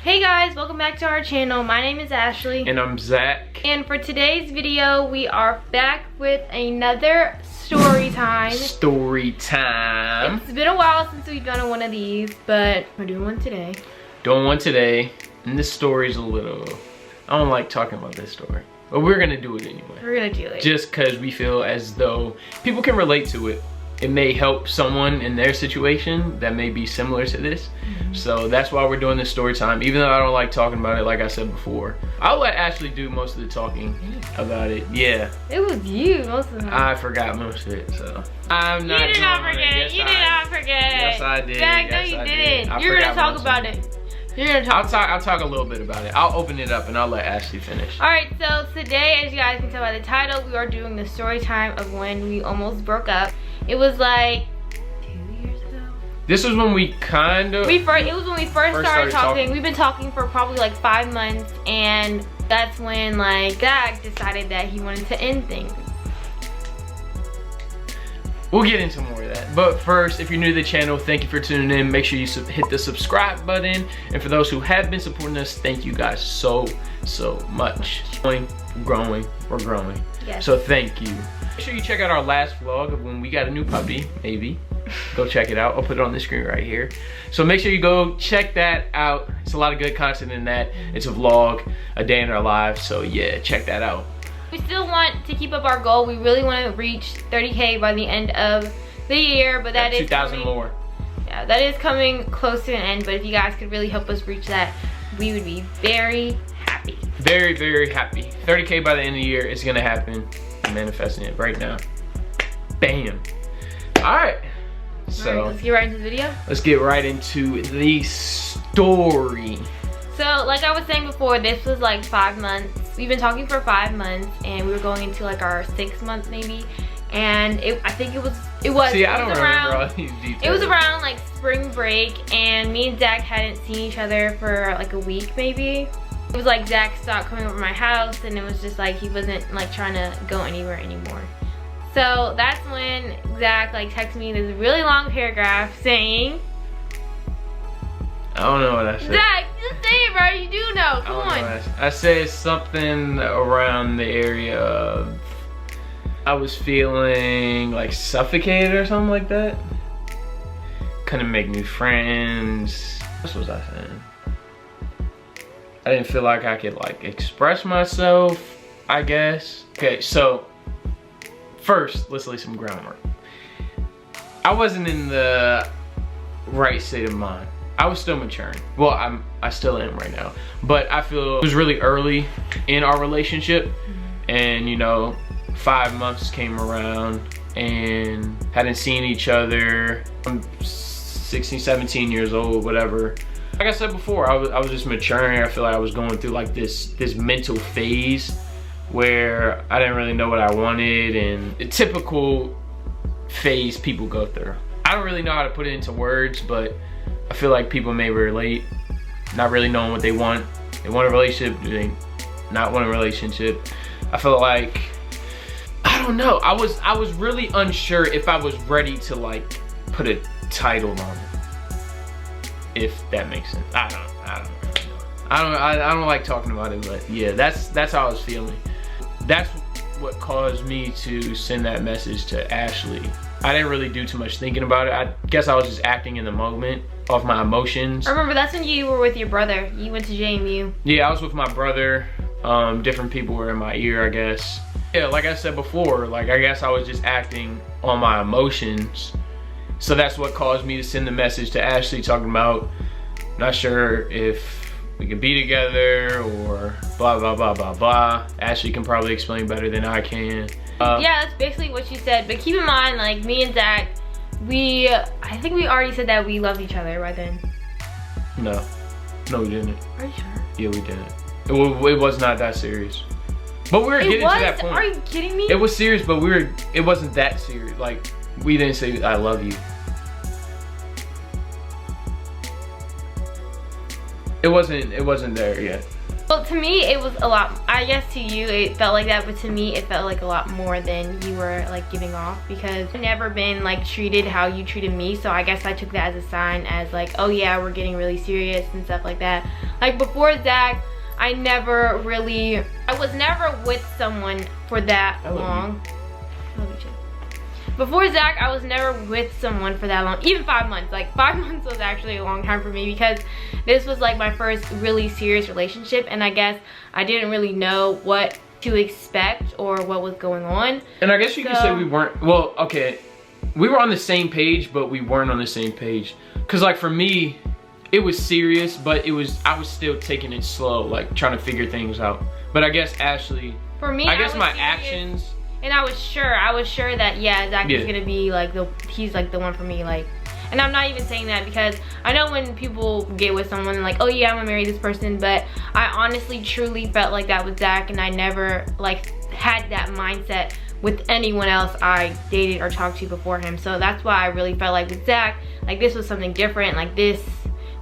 Hey guys, welcome back to our channel. My name is Ashley. And I'm Zach. And for today's video, we are back with another story time. Story time. It's been a while since we've done one of these, but we're doing one today. Doing one today. And this story's a little... I don't like talking about this story. But we're gonna do it anyway. We're gonna do it. Just because we feel as though people can relate to it. It may help someone in their situation that may be similar to this. So that's why we're doing this story time, even though I don't like talking about it, like I said before. I'll let Ashley do most of the talking about it. Yeah. It was you most of the time. I forgot most of it, so. I'm not You did not forget it. You did not forget it. Yes, I did. Zach, no, you didn't. You're gonna talk about it. You're gonna talk. I'll talk a little bit about it. I'll open it up and I'll let Ashley finish. Alright, so today, as you guys can tell by the title, we are doing the story time of when we almost broke up. It was like 2 years ago. This was when we kind of... It was when we first started talking. We've been talking for probably like 5 months, and that's when like Zach decided that he wanted to end things. We'll get into more of that. But first, if you're new to the channel, thank you for tuning in. Make sure you hit the subscribe button. And for those who have been supporting us, thank you guys so much. We're growing. Yes. So thank you. Make sure you check out our last vlog of when we got a new puppy, maybe. Go check it out. I'll put it on the screen right here. So make sure you go check that out. It's a lot of good content in that. It's a vlog, a day in our lives. So yeah, check that out. We still want to keep up our goal. We really want to reach 30K by the end of the year, but that is 2,000 more. Yeah, that is coming close to an end, but if you guys could really help us reach that, we would be very happy. Very happy. 30K by the end of the year is gonna happen. I'm manifesting it right now. Bam. Alright. So Alright, let's get right into the video. Let's get right into the story. So like I was saying before, this was like 5 months. We've been talking for 5 months, and we were going into like our 6th month maybe. And I think it was. See, I don't remember all these details. It was around like spring break, and me and Zach hadn't seen each other for like a week maybe. It was like Zach stopped coming over to my house, and it was just like he wasn't like trying to go anywhere anymore. So that's when Zach like texted me this really long paragraph saying, I don't know what I said. Zach, just say it, bro. You do know. Come on. I said something around the area of I was feeling like suffocated or something like that. Couldn't make new friends. What was I saying? I didn't feel like I could like express myself, I guess. Okay, so first, let's lay some groundwork. I wasn't in the right state of mind. I was still maturing. Well, I still am right now. But I feel it was really early in our relationship. And you know, 5 months came around and hadn't seen each other. I'm 16, 17 years old, whatever. Like I said before, I was just maturing. I feel like I was going through like this mental phase where I didn't really know what I wanted, and the typical phase people go through. I don't really know how to put it into words, but I feel like people may relate, not really knowing what they want. They want a relationship, do they not want a relationship? I feel like, I don't know. I was really unsure if I was ready to like put a title on it. If that makes sense. I don't really know. I don't like talking about it, but yeah, that's how I was feeling. That's what caused me to send that message to Ashley. I didn't really do too much thinking about it. I guess I was just acting in the moment off my emotions. I remember that's when you were with your brother. You went to JMU. Yeah, I was with my brother. Different people were in my ear, I guess. Yeah, like I said before, like I guess I was just acting on my emotions. So that's what caused me to send the message to Ashley talking about, not sure if we could be together or blah, blah, blah, blah, blah. Ashley can probably explain better than I can. Yeah, that's basically what you said. But keep in mind, like me and Zach, I think we already said that we loved each other by then. No, we didn't. Are you sure? Yeah, we didn't. It was not that serious. But we were getting to that point. Are you kidding me? It was serious, but it wasn't that serious. Like, we didn't say I love you. It wasn't there yet. Well, to me, it was a lot. I guess to you, it felt like that, but to me, it felt like a lot more than you were like giving off, because I've never been like treated how you treated me. So I guess I took that as a sign, as like, oh yeah, we're getting really serious and stuff like that. Like before Zach, I was never with someone for that long. I love you too. Before Zach, I was never with someone for that long, even 5 months. Like 5 months was actually a long time for me because this was like my first really serious relationship, and I guess I didn't really know what to expect or what was going on. And I guess you could say we weren't, well, okay, we were on the same page, but we weren't on the same page. Cause like for me, it was serious, but I was still taking it slow, like trying to figure things out. But I guess Ashley, for me, I guess my serious. actions. And I was sure that, yeah, Zach is gonna be like he's like the one for me, like. And I'm not even saying that because I know when people get with someone like, oh yeah, I'm gonna marry this person, but I honestly truly felt like that with Zach, and I never like had that mindset with anyone else I dated or talked to before him. So that's why I really felt like with Zach, like this was something different, like this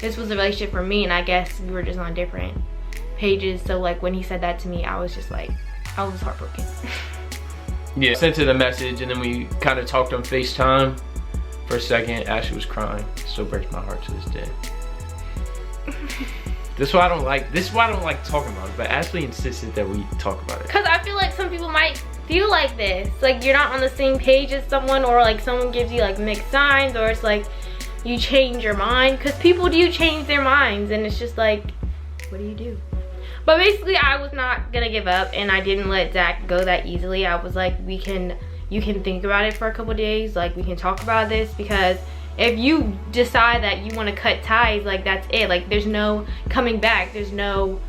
was a relationship for me, and I guess we were just on different pages. So like when he said that to me, I was just like, I was heartbroken. Yeah, sent her the message, and then we kind of talked on FaceTime for a second. Ashley was crying. It still breaks my heart to this day. This is why I don't like talking about it, but Ashley insisted that we talk about it. Cause I feel like some people might feel like this, like you're not on the same page as someone, or like someone gives you like mixed signs, or it's like you change your mind, because people do change their minds, and it's just like, what do you do? But basically I was not gonna give up, and I didn't let Zach go that easily. I was like, you can think about it for a couple days, like we can talk about this, because if you decide that you want to cut ties, like that's it, like there's no coming back, there's no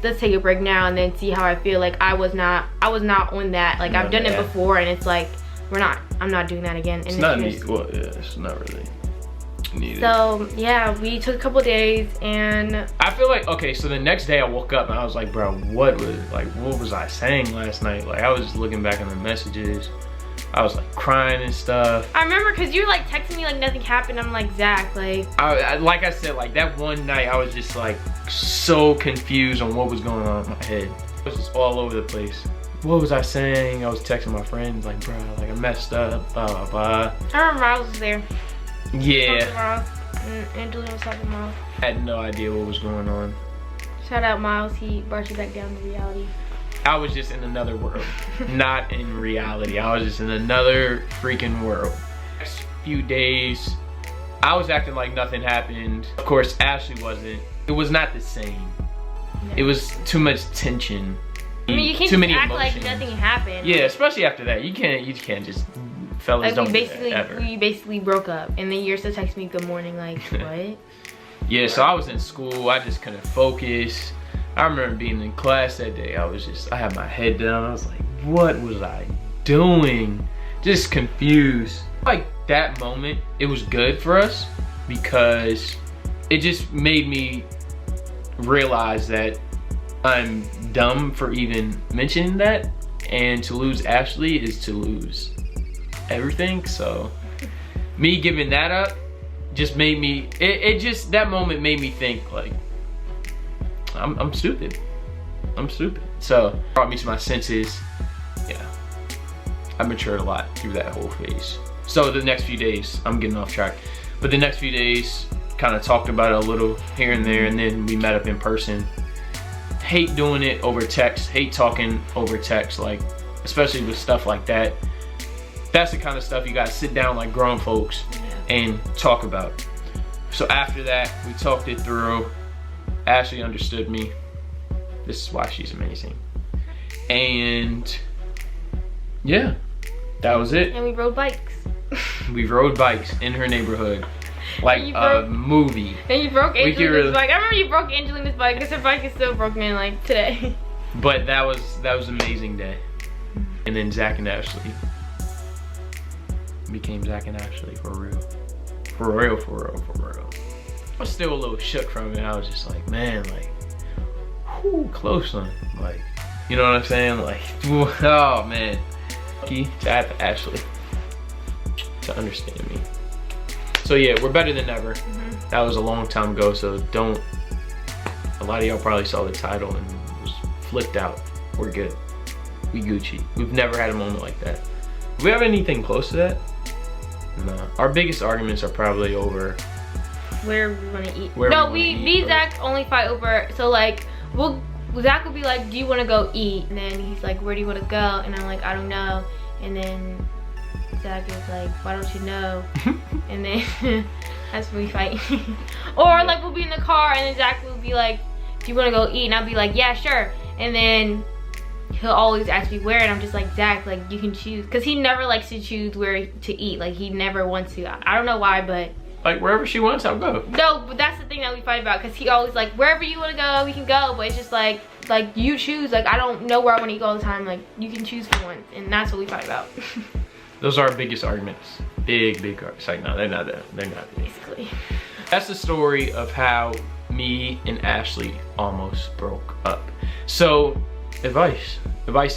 let's take a break now and then see how I feel. Like I was not on that, like I've done it before, and it's like I'm not doing that again. It's not needed. Well, yeah, it's not really needed. So yeah, we took a couple days, and I feel like, okay, so the next day I woke up and I was like, bro, what was I saying last night? Like I was just looking back on the messages, I was like crying and stuff. I remember because you were like texting me like nothing happened. I'm like, Zach, like like I said, like that one night I was just like so confused on what was going on in my head. It was just all over the place. What was I saying? I was texting my friends like, bro, like I messed up, blah blah blah. I remember Miles was there. Yeah. Angelina was talking to Miles. I had no idea what was going on. Shout out Miles, he brought you back down to reality. I was just in another world, not in reality. I was just in another freaking world. Next few days, I was acting like nothing happened. Of course, Ashley wasn't. It was not the same. No. It was too much tension. I mean, you can't too just many act emotions. like nothing happened. Yeah, especially after that. You can't just, fellas like don't do that, ever. We basically broke up, and then you're still texting me good morning, like, what? Yeah, so I was in school, I just couldn't focus. I remember being in class that day, I had my head down. I was like, what was I doing? Just confused. Like that moment, it was good for us because it just made me realize that I'm dumb for even mentioning that, and to lose Ashley is to lose everything. So me giving that up just made me, that moment made me think like, I'm stupid. I'm stupid. So it brought me to my senses. Yeah, I matured a lot through that whole phase. So the next few days, I'm getting off track, but the next few days kind of talked about it a little here and there, and then we met up in person. Hate doing it over text, hate talking over text, like especially with stuff like that. That's the kind of stuff you gotta sit down like grown folks and talk about. So after that, we talked it through. Ashley understood me. This is why she's amazing. And yeah, that was it. And we rode bikes. We rode bikes in her neighborhood. Like a movie. And you broke Angelina's bike. I remember you broke Angelina's bike because her bike is still broken like today. But that was an amazing day. And then Zach and Ashley became Zach and Ashley for real. For real, for real, for real. I was still a little shook from it. I was just like, man, like, whoo, close on. Like, you know what I'm saying? Like, oh man. Lucky to have Ashley to understand me. So yeah, we're better than ever. That was a long time ago, so don't, a lot of y'all probably saw the title and it was flipped out. We're good. We Gucci. We've never had a moment like that. Do we have anything close to that? No. Our biggest arguments are probably over where we want to eat. Me, Zach, only fight over, so like, Zach will be like, do you want to go eat? And then he's like, where do you want to go? And I'm like, I don't know. And then Zach is like, why don't you know? And then that's when we fight. Or like we'll be in the car and then Zach will be like, do you want to go eat? And I'll be like, yeah, sure. And then he'll always ask me where, and I'm just like, Zach, like you can choose, because he never likes to choose where to eat. Like he never wants to. I don't know why, but like wherever she wants, I'll go. No, but that's the thing that we fight about, because he always like, wherever you want to go, we can go. But it's just like you choose. Like I don't know where I want to go all the time. Like you can choose for once, and that's what we fight about. Those are our biggest arguments. Big arguments. Like no, they're not that. They're not. Basically. That's the story of how me and Ashley almost broke up. So advice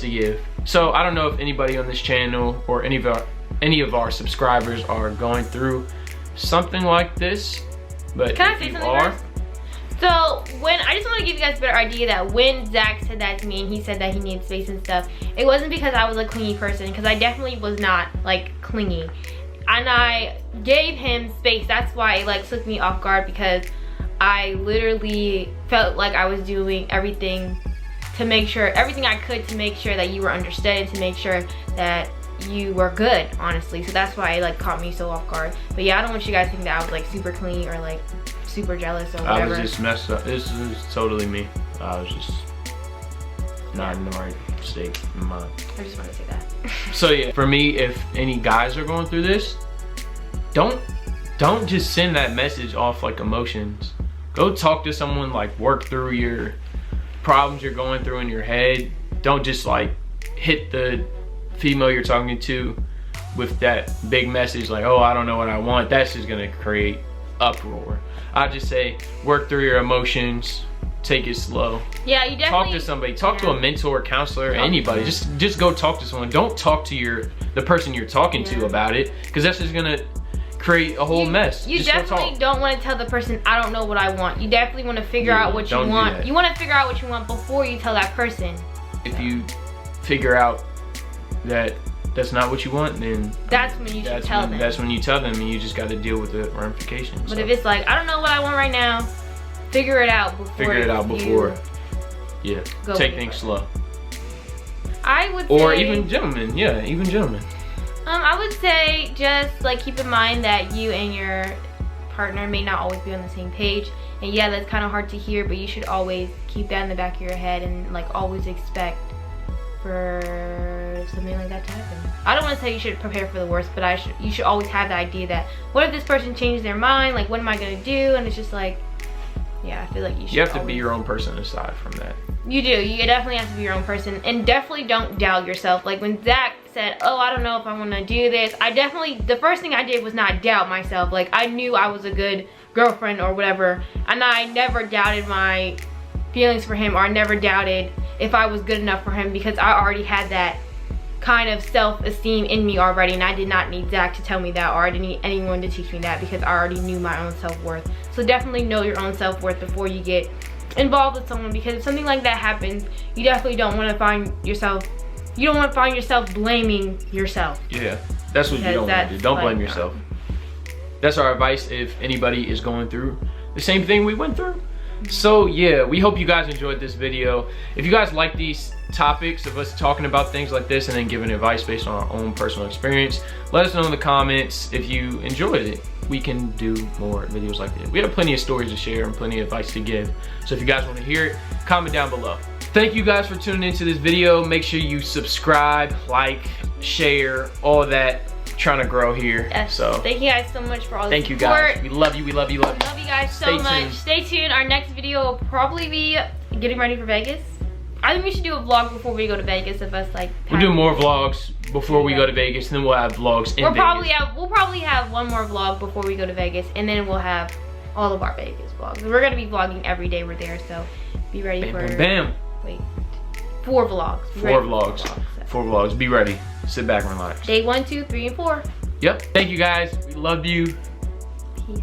to give. So I don't know if anybody on this channel or any of our subscribers are going through something like this, but can I say something first? So when I just want to give you guys a better idea that when Zach said that to me and he said that he needed space and stuff, it wasn't because I was a clingy person, because I definitely was not like clingy, and I gave him space. That's why it like took me off guard, because I literally felt like I was doing everything to make sure, everything I could to make sure that you were understood and to make sure that you were good, honestly. So that's why it like caught me so off guard. But yeah, I don't want you guys to think that I was like super clean or like super jealous or whatever. I was just messed up. This is totally me. I was just not in the right state of mind. I just want to say that. So yeah, for me, if any guys are going through this, don't just send that message off like emotions. Go talk to someone, like work through your problems you're going through in your head. Don't just like hit the female you're talking to with that big message like, oh, I don't know what I want. That's just gonna create uproar. I just say work through your emotions, take it slow. Yeah, you definitely talk to somebody. Talk to a mentor, counselor, anybody. Just go talk to someone. Don't talk to the person you're talking to about it, because that's just gonna create a whole mess. You definitely don't want to tell the person, I don't know what I want. You definitely want to figure out what you want. You want to figure out what you want before you tell that person. If you figure out that that's not what you want, then that's when you should tell them. That's when you tell them, and you just got to deal with the ramifications. But if it's like, I don't know what I want right now, figure it out before. Figure it out before. Yeah. Take things slow. I would say, or even gentlemen. Yeah, even gentlemen. I would say just like keep in mind that you and your partner may not always be on the same page, and yeah, that's kind of hard to hear, but you should always keep that in the back of your head and like always expect for something like that to happen. I don't want to say you should prepare for the worst, but you should always have the idea that what if this person changes their mind, like what am I going to do? And it's just like, yeah, I feel like you have to be your own person aside from that. You do. You definitely have to be your own person, and definitely don't doubt yourself. Like when Zach said, oh, I don't know if I want to do this, the first thing I did was not doubt myself. Like I knew I was a good girlfriend or whatever, and I never doubted my feelings for him, or I never doubted if I was good enough for him, because I already had that kind of self-esteem in me already, and I did not need Zach to tell me that, or I didn't need anyone to teach me that, because I already knew my own self-worth. So definitely know your own self-worth before you get involved with someone, because if something like that happens, you definitely don't want to find yourself blaming yourself. Yeah, that's what you don't want to do. Don't blame yourself. That's our advice if anybody is going through the same thing we went through. So yeah, we hope you guys enjoyed this video. If you guys like these topics of us talking about things like this and then giving advice based on our own personal experience, let us know in the comments if you enjoyed it. We can do more videos like this. We have plenty of stories to share and plenty of advice to give. So if you guys want to hear it, comment down below. Thank you guys for tuning into this video. Make sure you subscribe, like, share, all of that. Trying to grow here. Yes. So thank you guys so much for all the support. Thank you guys. We love you. We love you. Love you guys so much. Stay tuned. Our next video will probably be getting ready for Vegas. I think we should do a vlog before we go to Vegas of us like. We'll do more vlogs before we go to Vegas, and then we'll have vlogs in Vegas. We'll probably have one more vlog before we go to Vegas, and then we'll have all of our Vegas vlogs. We're gonna be vlogging every day we're there, so be ready for. Bam. Wait, 4 vlogs. 4 vlogs. 4 vlogs. Be ready. Sit back and relax. Day 1, 2, 3, and 4. Yep. Thank you guys. We love you. Peace.